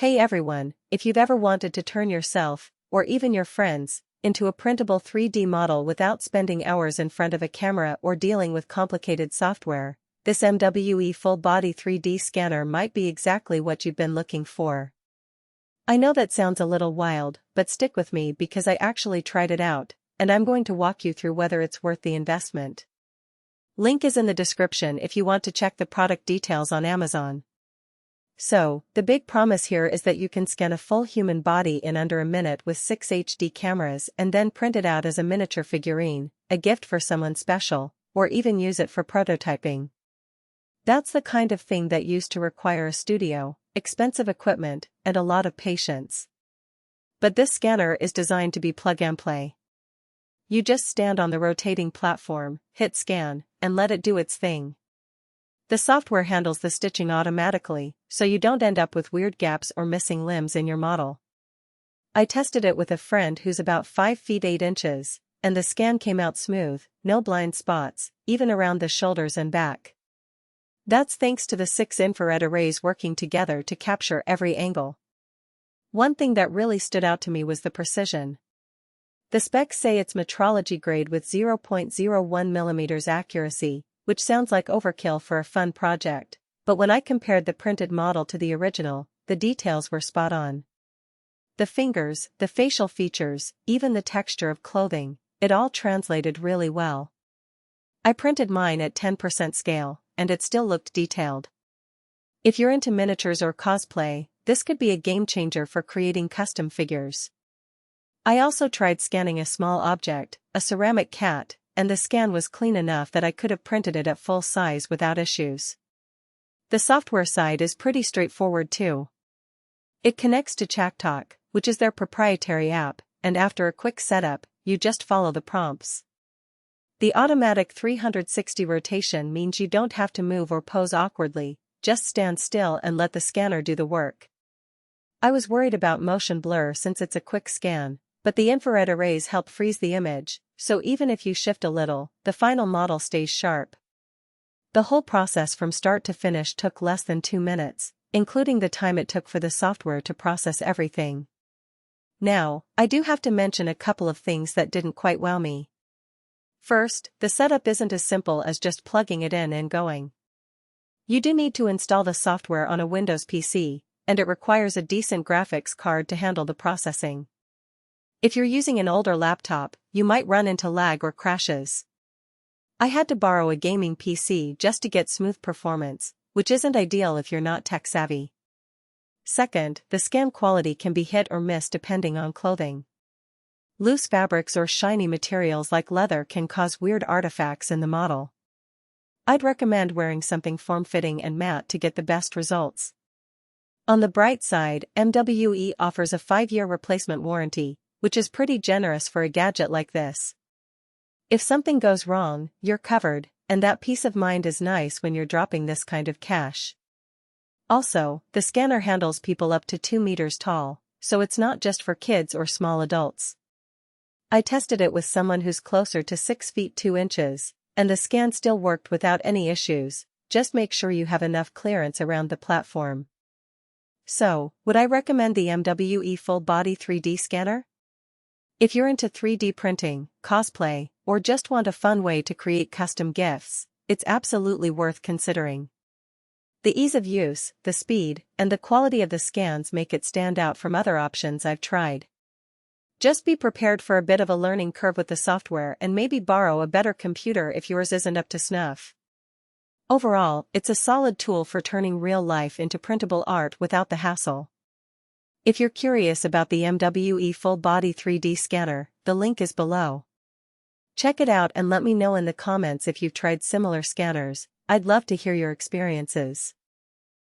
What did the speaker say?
Hey everyone, if you've ever wanted to turn yourself, or even your friends, into a printable 3D model without spending hours in front of a camera or dealing with complicated software, this MWE Full Body 3D scanner might be exactly what you've been looking for. I know that sounds a little wild, but stick with me because I actually tried it out, and I'm going to walk you through whether it's worth the investment. Link is in the description if you want to check the product details on Amazon. So, the big promise here is that you can scan a full human body in under a minute with 6 HD cameras and then print it out as a miniature figurine, a gift for someone special, or even use it for prototyping. That's the kind of thing that used to require a studio, expensive equipment, and a lot of patience. But this scanner is designed to be plug and play. You just stand on the rotating platform, hit scan, and let it do its thing. The software handles the stitching automatically, so you don't end up with weird gaps or missing limbs in your model. I tested it with a friend who's about 5 feet 8 inches, and the scan came out smooth, no blind spots, even around the shoulders and back. That's thanks to the 6 infrared arrays working together to capture every angle. One thing that really stood out to me was the precision. The specs say it's Metrology-Grade with 0.01 mm accuracy, which sounds like overkill for a fun project, but when I compared the printed model to the original, the details were spot on. The fingers, the facial features, even the texture of clothing, it all translated really well. I printed mine at 10% scale, and it still looked detailed. If you're into miniatures or cosplay, this could be a game changer for creating custom figures. I also tried scanning a small object, a ceramic cat, and the scan was clean enough that I could have printed it at full size without issues. The software side is pretty straightforward too. It connects to ChatTalk, which is their proprietary app, and after a quick setup, you just follow the prompts. The automatic 360 rotation means you don't have to move or pose awkwardly, just stand still and let the scanner do the work. I was worried about motion blur since it's a quick scan, but the infrared arrays help freeze the image, so even if you shift a little, the final model stays sharp. The whole process from start to finish took less than 2 minutes, including the time it took for the software to process everything. Now, I do have to mention a couple of things that didn't quite wow me. First, the setup isn't as simple as just plugging it in and going. You do need to install the software on a Windows PC, and it requires a decent graphics card to handle the processing. If you're using an older laptop, you might run into lag or crashes. I had to borrow a gaming PC just to get smooth performance, which isn't ideal if you're not tech savvy. Second, the scan quality can be hit or miss depending on clothing. Loose fabrics or shiny materials like leather can cause weird artifacts in the model. I'd recommend wearing something form-fitting and matte to get the best results. On the bright side, MWE offers a 5-year replacement warranty, which is pretty generous for a gadget like this. If something goes wrong, you're covered, and that peace of mind is nice when you're dropping this kind of cash. Also, the scanner handles people up to 2 meters tall, so it's not just for kids or small adults. I tested it with someone who's closer to 6 feet 2 inches, and the scan still worked without any issues. Just make sure you have enough clearance around the platform. So, would I recommend the MWE Full Body 3D scanner? If you're into 3D printing, cosplay, or just want a fun way to create custom gifts, it's absolutely worth considering. The ease of use, the speed, and the quality of the scans make it stand out from other options I've tried. Just be prepared for a bit of a learning curve with the software and maybe borrow a better computer if yours isn't up to snuff. Overall, it's a solid tool for turning real life into printable art without the hassle. If you're curious about the MWE Full Body 3D scanner, the link is below. Check it out and let me know in the comments if you've tried similar scanners. I'd love to hear your experiences.